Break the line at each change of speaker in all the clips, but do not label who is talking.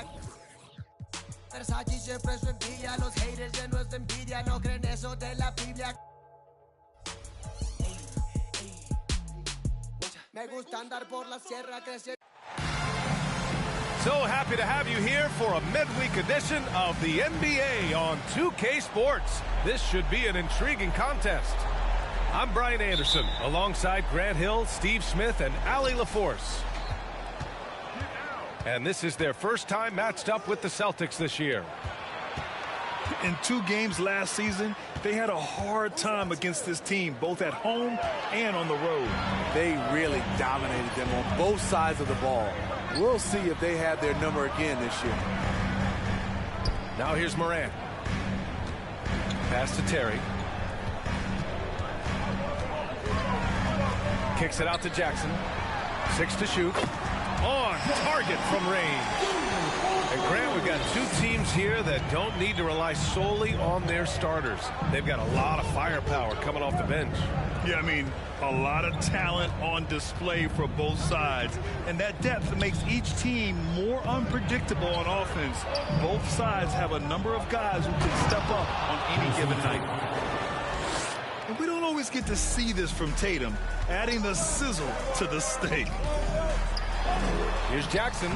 Biblia. Versace siempre su envidia, los haters llenos de envidia, no creen eso de la Biblia. Me gusta andar por la sierra creciendo.
So happy to have you here for a midweek edition of the NBA on 2K Sports. This should be an intriguing contest. I'm Brian Anderson, alongside Grant Hill, Steve Smith, and Allie LaForce. And this is their first time matched up with the Celtics this year.
In 2 games last season, they had a hard time against this team, both at home and on the road.
They really dominated them on both sides of the ball. We'll see if they have their number again this year.
Now here's Morant. Pass to Terry. Kicks it out to Jackson. 6 to shoot. On target from range. And Grant, we've got 2 teams here that don't need to rely solely on their starters. They've got a lot of firepower coming off the bench.
Yeah, I mean, a lot of talent on display for both sides. And that depth makes each team more unpredictable on offense. Both sides have a number of guys who can step up on any given night. And we don't always get to see this from Tatum, adding the sizzle to the steak.
Here's Jackson.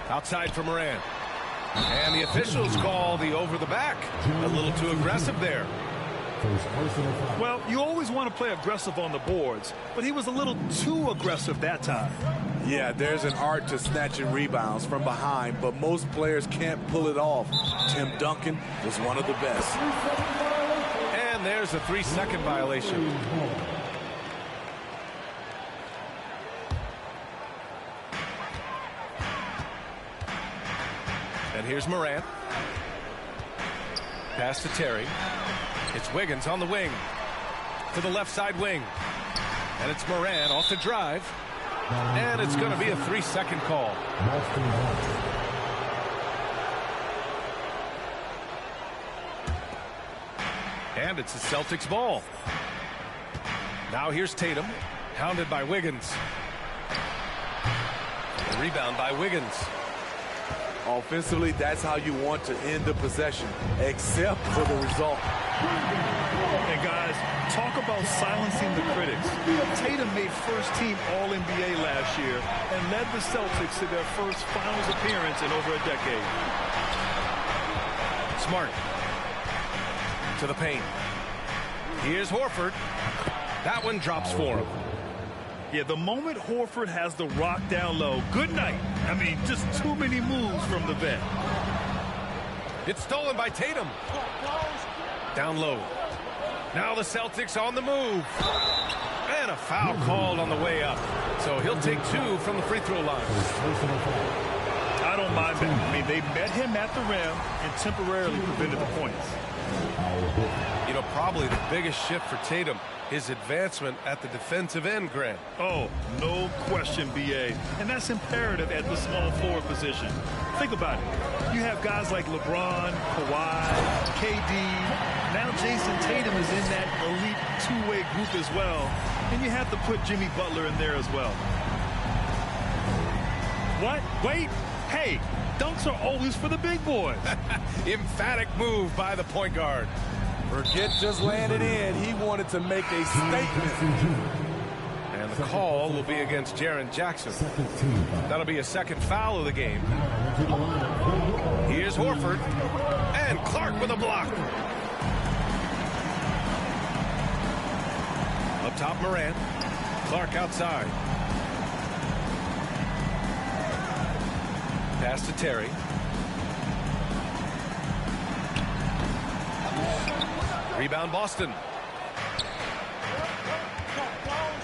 Outside for Morant. And the officials call the over the back. A little too aggressive there.
Well, you always want to play aggressive on the boards, but he was a little too aggressive that time.
Yeah, there's an art to snatching rebounds from behind, but most players can't pull it off. Tim Duncan was one of the best.
And there's a 3-second violation. And here's Morant. Pass to Terry. It's Wiggins on the wing. To the left side wing. And it's Morant off the drive. And it's going to be a 3-second call. And it's the Celtics ball. Now here's Tatum. Hounded by Wiggins. The rebound by Wiggins.
Offensively, that's how you want to end the possession, except for the result.
Hey, guys, talk about silencing the critics. Tatum made first-team All-NBA last year and led the Celtics to their first finals appearance in over a decade.
Smart. To the paint. Here's Horford. That one drops for him.
Yeah, the moment Horford has the rock down low, good night. I mean, just too many moves from the vet.
It's stolen by Tatum. Down low. Now the Celtics on the move. And a foul called on the way up. So he'll take 2 from the free throw line.
I don't mind that. I mean, they met him at the rim and temporarily prevented the points.
You know, probably the biggest shift for Tatum, his advancement at the defensive end, Grant.
Oh, no question, B.A. And that's imperative at the small forward position. Think about it. You have guys like LeBron, Kawhi, KD. Now Jason Tatum is in that elite two-way group as well. And you have to put Jimmy Butler in there as well. What? Wait. Hey, dunks are always for the big boys.
Emphatic move by the point guard.
Forget just laying it in. He wanted to make a statement.
And the call will be against Jaren Jackson. That'll be a second foul of the game. Here's Horford. And Clark with a block. Up top, Morant. Clark outside. Pass to Terry. Rebound Boston.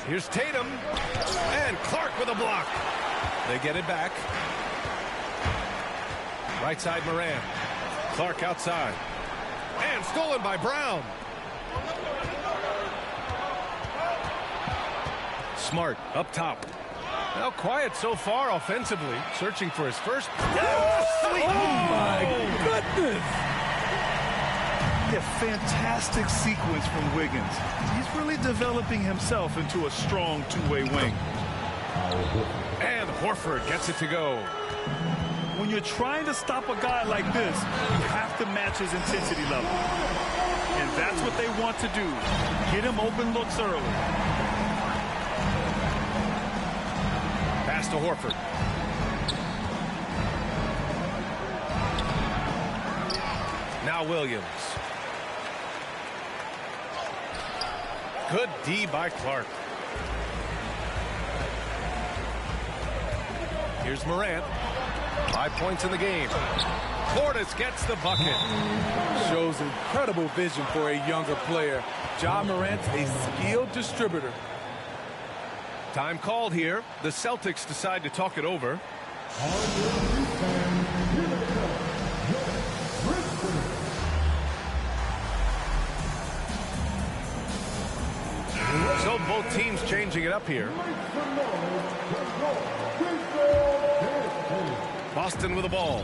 Here's Tatum. And Clark with a block. They get it back. Right side Morant. Clark outside. And stolen by Brown. Smart up top. Now quiet so far offensively. Searching for his first.
Oh my goodness.
Yeah, fantastic sequence from Wiggins. He's really developing himself into a strong two-way wing.
And Horford gets it to go.
When you're trying to stop a guy like this, you have to match his intensity level. And that's what they want to do. Get him open looks early.
Pass to Horford. Now Williams. Good D by Clark. Here's Morant. 5 points in the game. Portis gets the bucket.
Shows incredible vision for a younger player. Ja Morant's a skilled distributor.
Time called here. The Celtics decide to talk it over. So both teams changing it up here. Boston with the ball.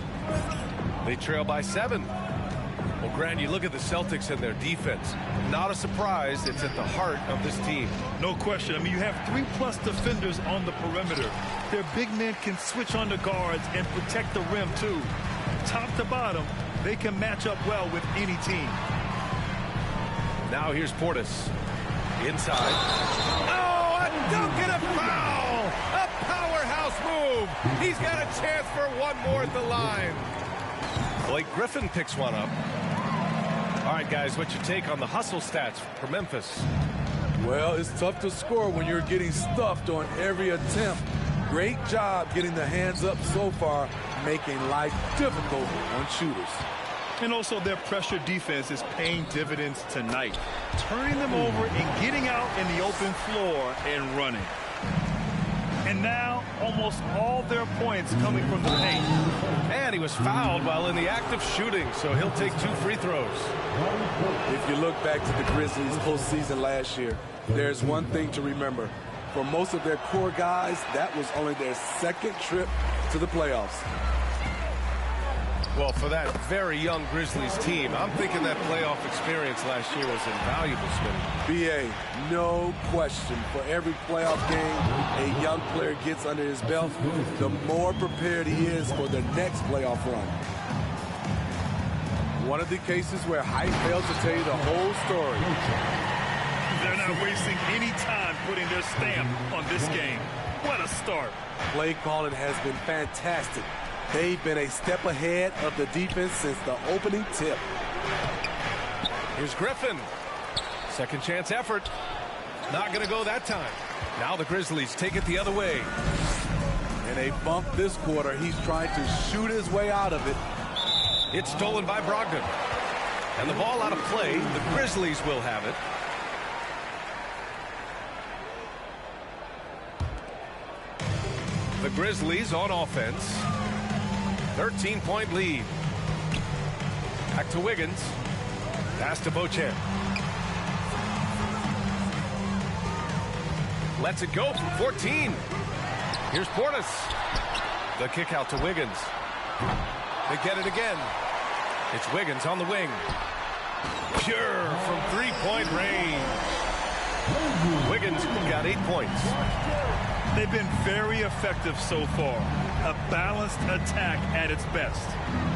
They trail by 7. Well, Grant, you look at the Celtics and their defense. Not a surprise. It's at the heart of this team.
No question. I mean, you have 3+ defenders on the perimeter. Their big men can switch on the guards and protect the rim, too. Top to bottom, they can match up well with any team.
Now here's Portis. Inside. Oh, a dunk and a foul! A powerhouse move! He's got a chance for one more at the line. Blake Griffin picks one up. All right, guys, what's your take on the hustle stats for Memphis?
Well, it's tough to score when you're getting stuffed on every attempt. Great job getting the hands up so far, making life difficult on shooters.
And also their pressure defense is paying dividends tonight, turning them over and getting out in the open floor and running. And now almost all their points coming from the paint.
And he was fouled while in the act of shooting, so he'll take 2 free throws.
If you look back to the Grizzlies postseason last year, there's one thing to remember. For most of their core guys, that was only their 2nd trip to the playoffs.
Well, for that very young Grizzlies team, I'm thinking that playoff experience last year was invaluable, Smitty.
B.A., no question. For every playoff game a young player gets under his belt, the more prepared he is for the next playoff run. One of the cases where hype fails to tell you the whole story.
They're not wasting any time putting their stamp on this game. What a start.
Play calling has been fantastic. They've been a step ahead of the defense since the opening tip.
Here's Griffin. Second chance effort. Not going to go that time. Now the Grizzlies take it the other way.
And a bump this quarter. He's trying to shoot his way out of it.
It's stolen by Brogdon. And the ball out of play. The Grizzlies will have it. The Grizzlies on offense. 13-point lead. Back to Wiggins. Pass to Beauchamp. Lets it go from 14. Here's Portis. The kick out to Wiggins. They get it again. It's Wiggins on the wing. Pure from 3-point range. Wiggins got 8 points.
They've been very effective so far. A balanced attack at its best.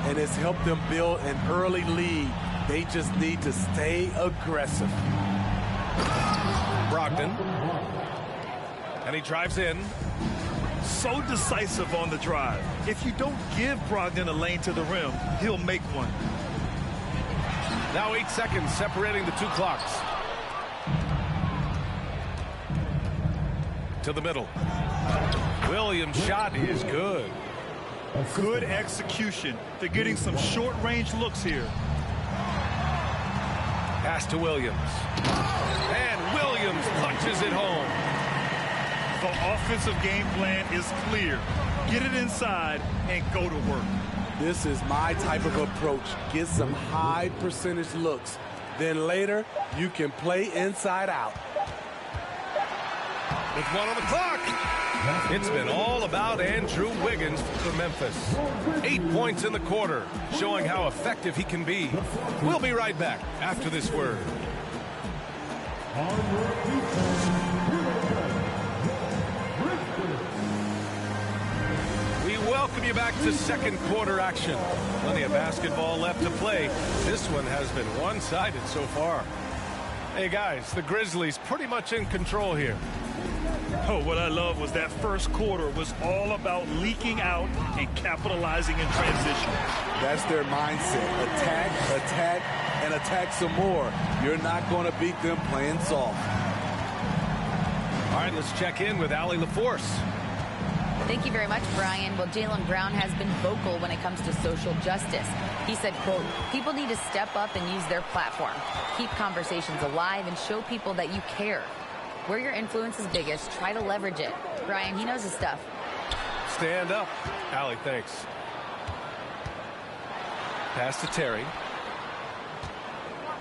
And it's helped them build an early lead. They just need to stay aggressive.
Brogdon. And he drives in.
So decisive on the drive. If you don't give Brogdon a lane to the rim, he'll make one.
Now 8 seconds separating the 2 clocks. To the middle. Williams' shot is good.
Good execution. They're getting some short-range looks here.
Pass to Williams. And Williams punches it home.
The offensive game plan is clear. Get it inside and go to work.
This is my type of approach. Get some high percentage looks. Then later, you can play inside out.
With 1 on the clock. It's been all about Andrew Wiggins for Memphis. 8 points in the quarter, showing how effective he can be. We'll be right back after this word. We welcome welcome you back to second quarter action. Plenty of basketball left to play. This one has been one-sided so far. Hey guys, the Grizzlies pretty much in control here.
Oh, what I love was that first quarter was all about leaking out and capitalizing in transition.
That's their mindset. Attack, attack, and attack some more. You're not going to beat them playing soft.
All right, let's check in with Allie LaForce.
Thank you very much, Brian. Well, Jaylen Brown has been vocal when it comes to social justice. He said, quote, people need to step up and use their platform. Keep conversations alive and show people that you care. Where your influence is biggest, try to leverage it. Brian, he knows his stuff.
Stand up. Allie, thanks. Pass to Terry.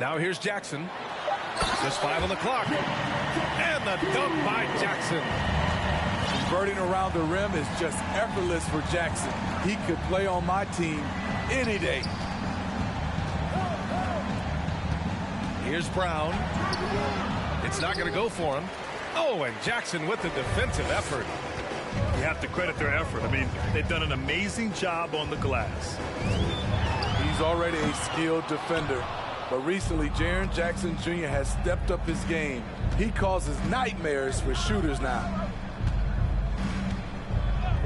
Now here's Jackson. Just 5 on the clock. And the dunk by Jackson.
Converting around the rim is just effortless for Jackson. He could play on my team any day.
Here's Brown. It's not going to go for him. Oh, and Jackson with the defensive effort.
You have to credit their effort. I mean, they've done an amazing job on the glass.
He's already a skilled defender. But recently, Jaren Jackson Jr. has stepped up his game. He causes nightmares for shooters now.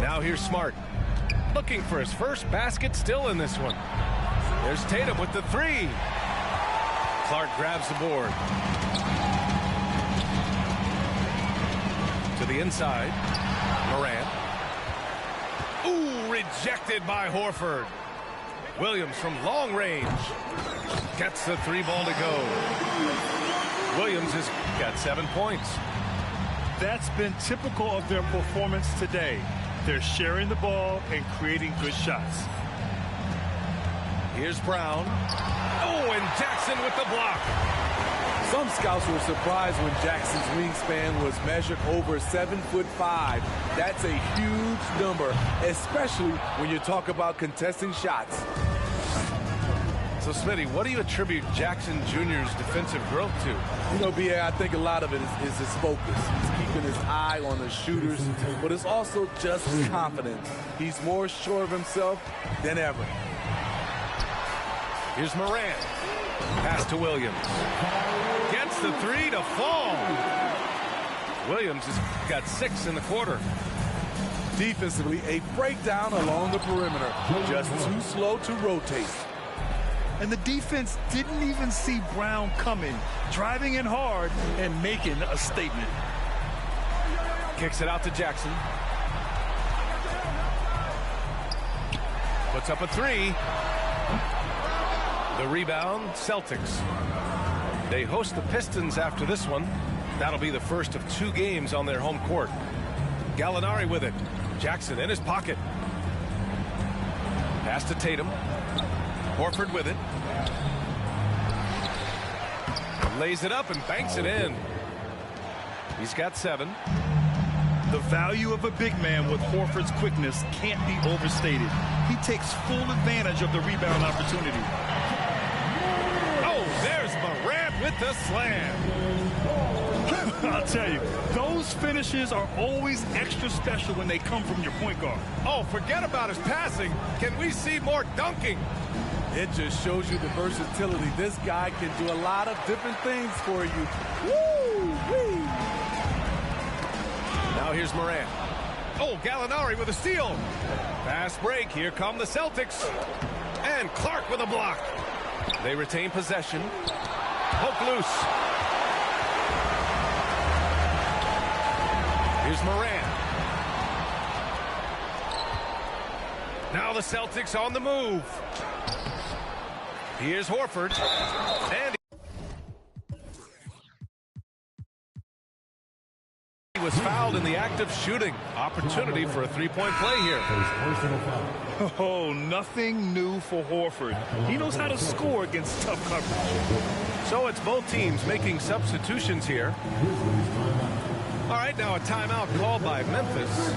Now here's Smart. Looking for his first basket still in this one. There's Tatum with the three. Clark grabs the board. To the inside. Morant. Ooh, rejected by Horford. Williams from long range. Gets the three ball to go. Williams has got 7 points.
That's been typical of their performance today. They're sharing the ball and creating good shots.
Here's Brown. Oh, and Jackson with the block.
Some scouts were surprised when Jackson's wingspan was measured over 7'5". That's a huge number, especially when you talk about contesting shots.
So, Smitty, what do you attribute Jackson Jr.'s defensive growth to?
You know, B.A., I think a lot of it is his focus. He's keeping his eye on the shooters, but it's also just confidence. He's more sure of himself than ever.
Here's Morant. Pass to Williams. Gets the three to fall. Williams has got 6 in the quarter.
Defensively, a breakdown along the perimeter. Just too slow to rotate.
And the defense didn't even see Brown coming, driving in hard and making a statement.
Kicks it out to Jackson. Puts up a three. The rebound, Celtics. They host the Pistons after this one. That'll be the first of 2 games on their home court. Gallinari with it. Jackson in his pocket. Pass to Tatum. Horford with it. Lays it up and banks it in. He's got 7.
The value of a big man with Horford's quickness can't be overstated. He takes full advantage of the rebound opportunity.
Oh, there's Morant with the slam.
I'll tell you, those finishes are always extra special when they come from your point guard.
Oh, forget about his passing. Can we see more dunking?
It just shows you the versatility. This guy can do a lot of different things for you. Woo-wee!
Now here's Morant. Oh, Gallinari with a steal. Fast break. Here come the Celtics. And Clark with a block. They retain possession. Poke loose. Here's Morant. Now the Celtics on the move. Here's Horford. And he was fouled in the act of shooting. Opportunity for a three-point play here.
Oh, nothing new for Horford. He knows how to score against tough coverage.
So it's both teams making substitutions here. All right, now a timeout called by Memphis.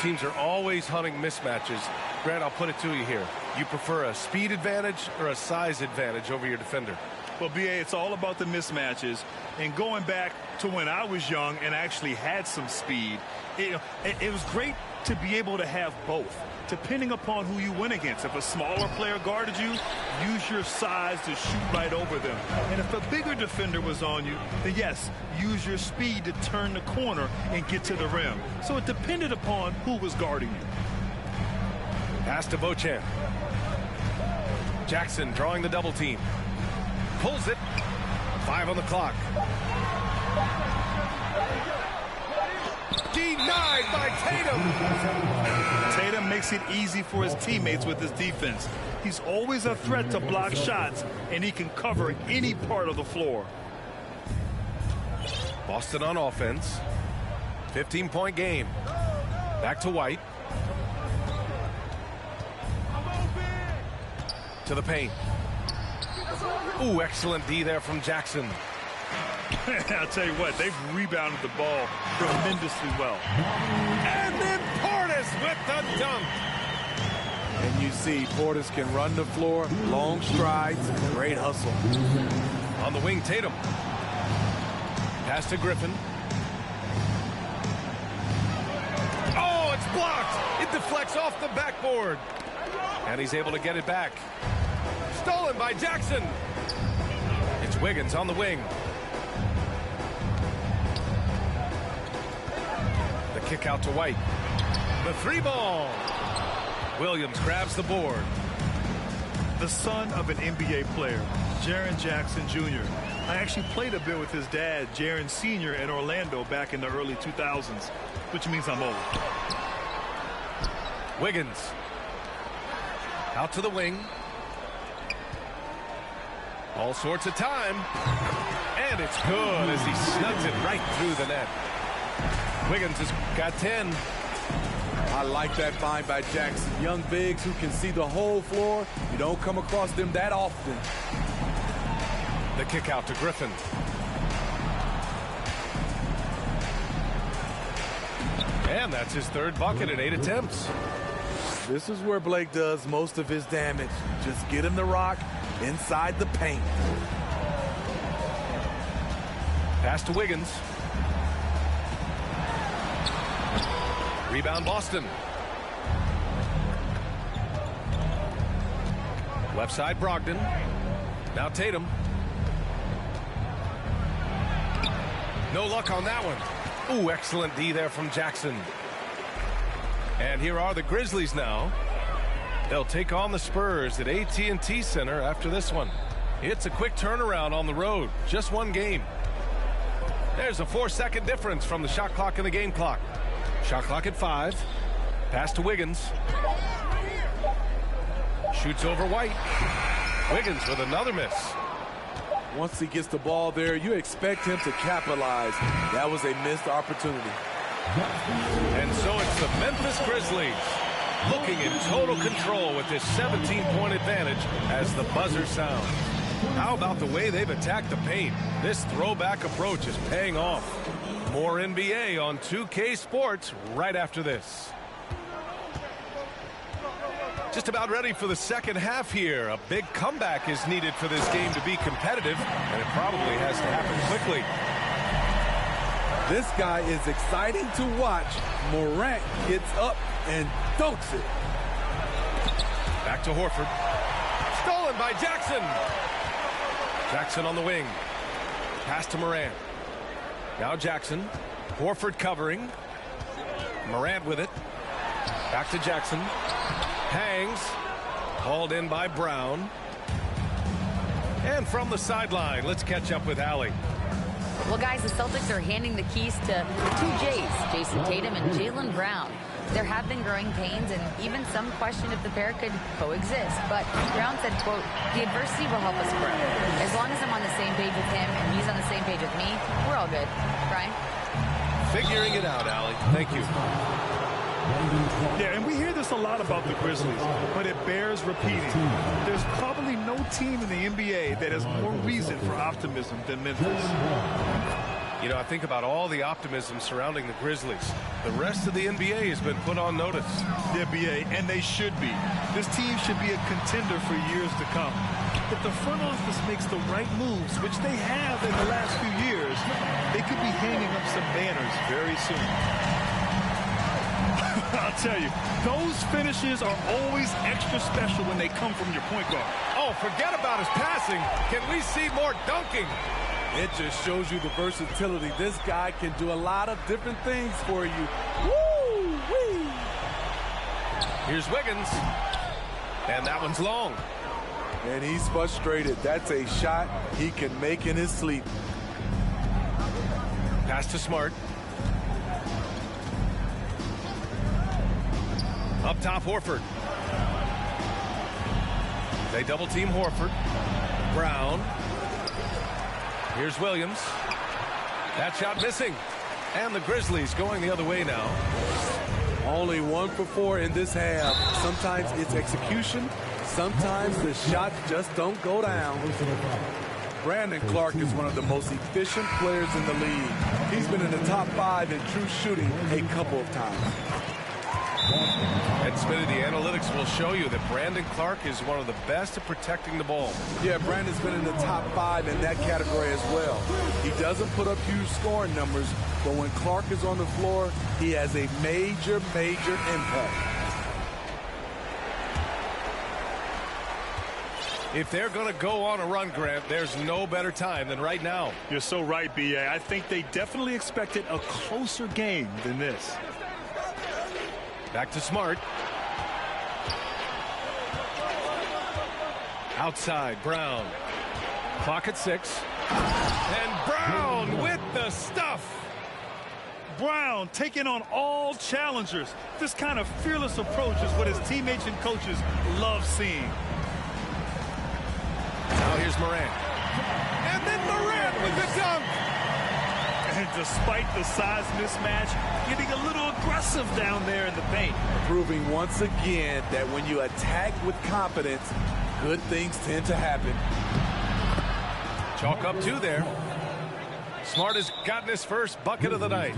teams are always hunting mismatches. Grant, I'll put it to you here. You prefer a speed advantage or a size advantage over your defender?
Well, B.A., it's all about the mismatches. And going back to when I was young and actually had some speed, it was great to be able to have both, depending upon who you went against. If a smaller player guarded you, use your size to shoot right over them. And if a bigger defender was on you, then yes, use your speed to turn the corner and get to the rim. So it depended upon who was guarding you.
Pass to Beauchamp. Jackson drawing the double team. Pulls it. 5 on the clock. Denied by Tatum.
Tatum makes it easy for his teammates with his defense. He's always a threat to block shots, and he can cover any part of the floor.
Boston on offense. 15-point game. Back to White. To the paint. Ooh, excellent D there from Jackson.
I'll tell you what, they've rebounded the ball tremendously well.
And then Portis with the dunk.
And you see Portis can run the floor, long strides, great hustle.
On the wing, Tatum. Pass to Griffin. Oh, it's blocked. It deflects off the backboard. And he's able to get it back. Stolen by Jackson. It's Wiggins on the wing. The kick out to White. The 3-ball. Williams grabs the board.
The son of an NBA player, Jaren Jackson Jr. I actually played a bit with his dad, Jaren Sr. in Orlando back in the early 2000s, which means I'm old.
Wiggins. Out to the wing. All sorts of time. And it's good as he snugs it right through the net. Wiggins has got 10.
I like that find by Jackson. Young bigs who can see the whole floor. You don't come across them that often.
The kick out to Griffin. And that's his third bucket in 8 attempts.
This is where Blake does most of his damage. Just get him the rock inside the paint.
Pass to Wiggins. Rebound Boston. Left side Brogdon. Now Tatum. No luck on that one. Ooh, excellent D there from Jackson. And here are the Grizzlies now. They'll take on the Spurs at AT&T Center after this one. It's a quick turnaround on the road. Just one game. There's a 4-second difference from the shot clock and the game clock. Shot clock at 5. Pass to Wiggins. Shoots over White. Wiggins with another miss.
Once he gets the ball there, you expect him to capitalize. That was a missed opportunity.
And so it's the Memphis Grizzlies looking in total control with this 17-point advantage as the buzzer sounds. How about the way they've attacked the paint? This throwback approach is paying off. More NBA on 2K Sports right after this. Just about ready for the second half here. A big comeback is needed for this game to be competitive, and it probably has to happen quickly.
This guy is exciting to watch. Morant gets up and dunks it.
Back to Horford. Stolen by Jackson. Jackson on the wing. Pass to Morant. Now Jackson. Horford covering. Morant with it. Back to Jackson. Hangs. Hauled in by Brown. And from the sideline, let's catch up with Allie.
Well, guys, the Celtics are handing the keys to 2 J's, Jason Tatum and Jaylen Brown. There have been growing pains and even some question if the pair could coexist. But Brown said, quote, "The adversity will help us grow. As long as I'm on the same page with him and he's on the same page with me, we're all good." Brian?
Figuring it out, Allie. Thank you.
Yeah, and we hear this a lot about the Grizzlies, but it bears repeating. There's probably no team in the NBA that has more reason for optimism than Memphis.
You know, I think about all the optimism surrounding the Grizzlies. The rest of the NBA has been put on notice.
The NBA, and they should be. This team should be a contender for years to come. If the front office makes the right moves, which they have in the last few years, they could be hanging up some banners very soon. I'll tell you, those finishes are always extra special when they come from your point guard.
Oh, forget about his passing. Can we see more dunking?
It just shows you the versatility. This guy can do a lot of different things for you. Woo-wee!
Here's Wiggins. And that one's long.
And he's frustrated. That's a shot he can make in his sleep.
Pass to Smart. Up top, Horford. They double team Horford. Brown. Here's Williams. That shot missing. And the Grizzlies going the other way now.
Only 1 for 4 in this half. Sometimes it's execution. Sometimes the shots just don't go down. Brandon Clark is one of the most efficient players in the league. He's been in the top 5 in true shooting a couple of times.
And Smitty, the analytics will show you that Brandon Clark is one of the best at protecting the ball.
Yeah, Brandon's been in the top 5 in that category as well. He doesn't put up huge scoring numbers, but when Clark is on the floor, he has a major, major impact.
If they're going to go on a run, Grant, there's no better time than right now.
You're so right, B.A. I think they definitely expected a closer game than this.
Back to Smart. Outside, Brown. Clock at 6. And Brown with the stuff.
Brown taking on all challengers. This kind of fearless approach is what his teammates and coaches love seeing.
Now here's Morant. And then Morant with the dunk.
And despite the size mismatch, getting a little aggressive down there in the paint.
Proving once again that when you attack with confidence, good things tend to happen.
Chalk up 2 there. Smart has gotten his first bucket of the night.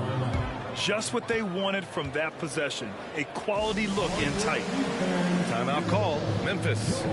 Just what they wanted from that possession. A quality look in tight.
Timeout call, Memphis.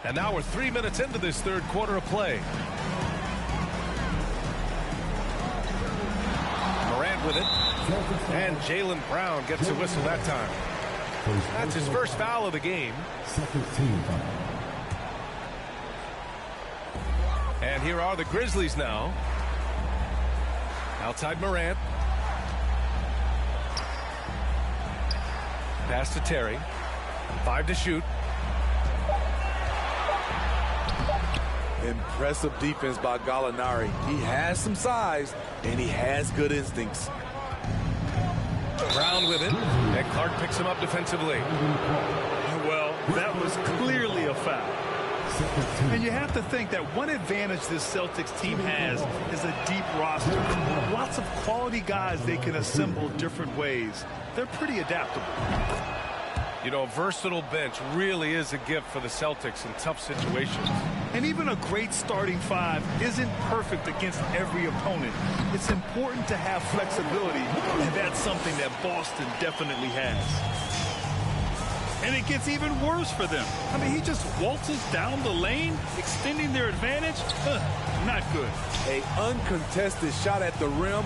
And now we're 3 minutes into this third quarter of play. Morant with it. And Jaylen Brown gets a whistle that time. That's his first foul of the game. And here are the Grizzlies now. Outside Morant. Pass to Terry. 5 to shoot.
Impressive defense by Gallinari. He has some size, and he has good instincts.
Brown with it, and Clark picks him up defensively.
Well, that was clearly a foul. And you have to think that one advantage this Celtics team has is a deep roster. Lots of quality guys they can assemble different ways. They're pretty adaptable.
You know, a versatile bench really is a gift for the Celtics in tough situations.
And even a great starting 5 isn't perfect against every opponent. It's important to have flexibility, and that's something that Boston definitely has. And it gets even worse for them. I mean, he just waltzes down the lane, extending their advantage. Not good.
An uncontested shot at the rim,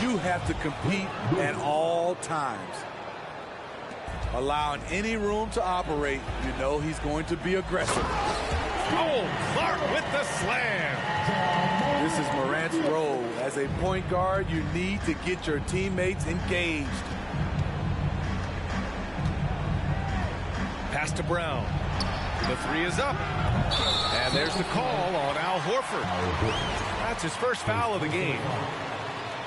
you have to compete at all times. Allowing any room to operate, you know he's going to be aggressive.
Oh, Clark with the slam.
This is Morant's role. As a point guard, you need to get your teammates engaged.
Pass to Brown. The three is up. And there's the call on Al Horford. That's his first foul of the game.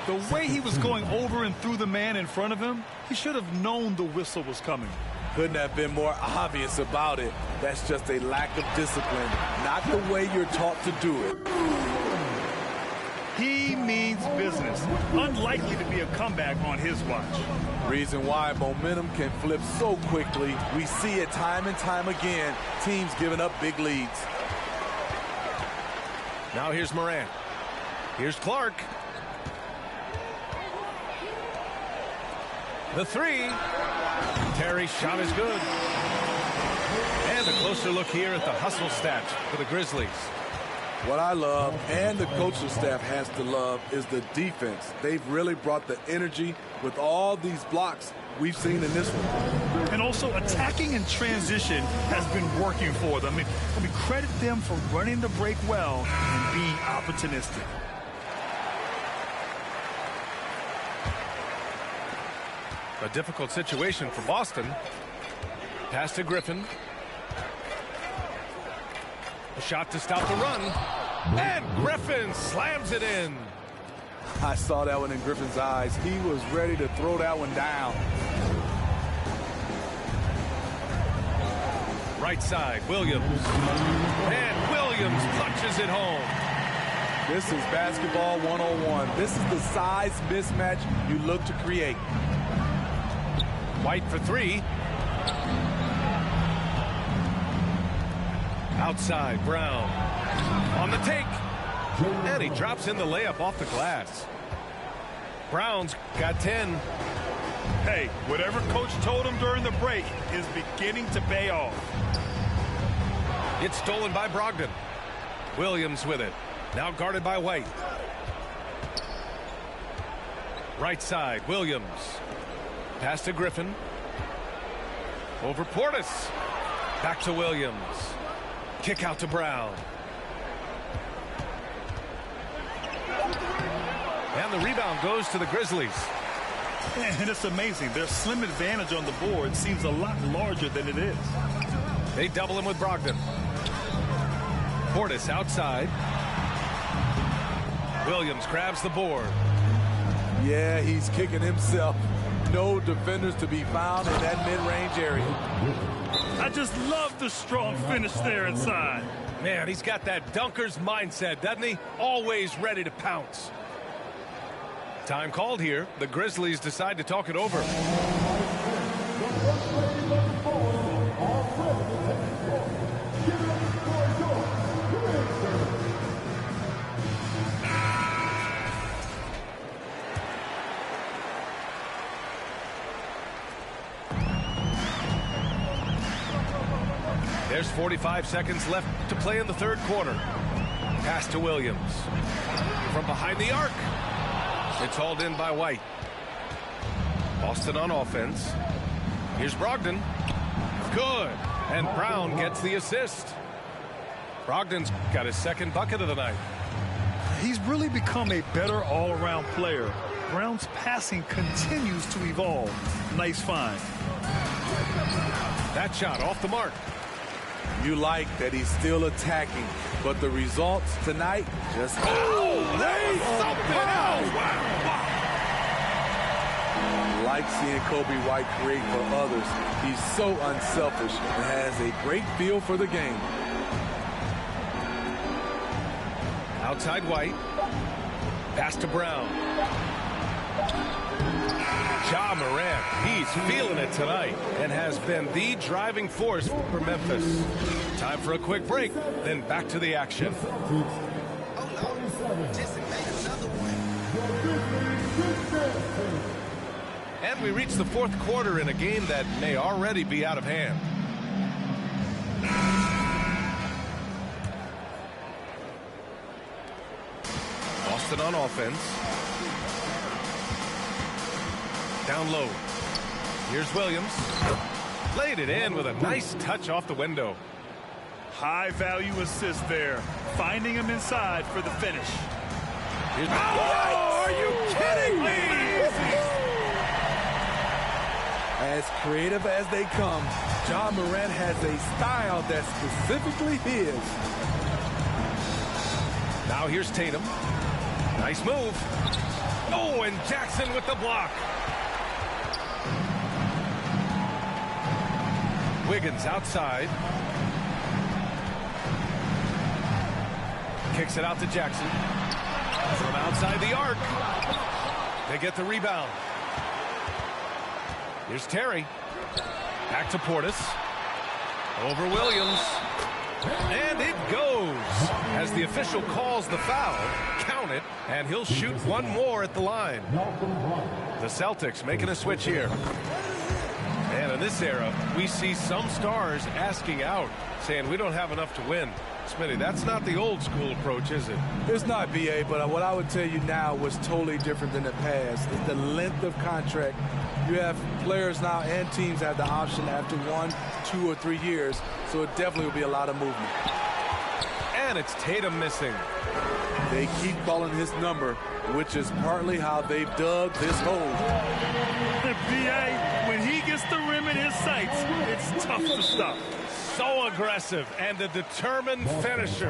The way he was going over and through the man in front of him, he should have known the whistle was coming.
Couldn't have been more obvious about it. That's just a lack of discipline, not the way you're taught to do it.
He means business. Unlikely to be a comeback on his watch.
Reason why momentum can flip so quickly. We see it time and time again. Teams giving up big leads.
Now here's Morant. Here's Clark. The three. Terry's shot is good. And a closer look here at the hustle stats for the Grizzlies.
What I love, and the coaching staff has to love, is the defense. They've really brought the energy with all these blocks we've seen in this one.
And also attacking in transition has been working for them. I mean, credit them for running the break well and being opportunistic.
A difficult situation for Boston. Pass to Griffin. A shot to stop the run. And Griffin slams it in.
I saw that one in Griffin's eyes. He was ready to throw that one down.
Right side, Williams. And Williams punches it home.
This is basketball 101. This is the size mismatch you look to create.
White for three. Outside, Brown. On the take. And he drops in the layup off the glass. Brown's got 10.
Hey, whatever coach told him during the break is beginning to pay off.
It's stolen by Brogdon. Williams with it. Now guarded by White. Right side, Williams. Pass to Griffin. Over Portis. Back to Williams. Kick out to Brown. And the rebound goes to the Grizzlies.
And it's amazing. Their slim advantage on the board seems a lot larger than it is.
They double him with Brogdon. Portis outside. Williams grabs the board.
Yeah, he's kicking himself. No defenders to be found in that mid-range area.
I just love the strong finish there inside.
Man, he's got that dunker's mindset, doesn't he? Always ready to pounce. Time called here. The Grizzlies decide to talk it over. There's 45 seconds left to play in the third quarter. Pass to Williams. From behind the arc. It's hauled in by White. Boston on offense. Here's Brogdon. Good. And Brown gets the assist. Brogdon's got his second bucket of the night.
He's really become a better all-around player. Brown's passing continues to evolve. Nice find.
That shot off the mark.
You like that he's still attacking, but the results tonight just...
Something else.
Like seeing Kobe White create for others. He's so unselfish and has a great feel for the game.
Outside White. Pass to Brown. Ja Morant, he's feeling it tonight and has been the driving force for Memphis. Time for a quick break, then back to the action. And we reach the fourth quarter in a game that may already be out of hand. Boston on offense. Down low. Here's Williams. Laid it in with a nice touch off the window.
High-value assist there. Finding him inside for the finish.
Oh, are you kidding me?
As creative as they come, John Morant has a style that's specifically his.
Now here's Tatum. Nice move. Oh, and Jackson with the block. Wiggins outside. Kicks it out to Jackson. From outside the arc. They get the rebound. Here's Terry. Back to Portis. Over Williams. And it goes. As the official calls the foul, count it, and he'll shoot one more at the line. The Celtics making a switch here. And in this era, we see some stars asking out, saying we don't have enough to win. Smitty, that's not the old school approach, is it?
It's not, BA, but what I would tell you now was totally different than the past. It's the length of contract. You have players now and teams have the option after 1, 2, or 3 years, so it definitely will be a lot of movement.
And it's Tatum missing.
They keep calling his number, which is partly how they've dug this hole.
BA, when he gets the rim in his sights, it's tough to stop.
So aggressive and a determined finisher.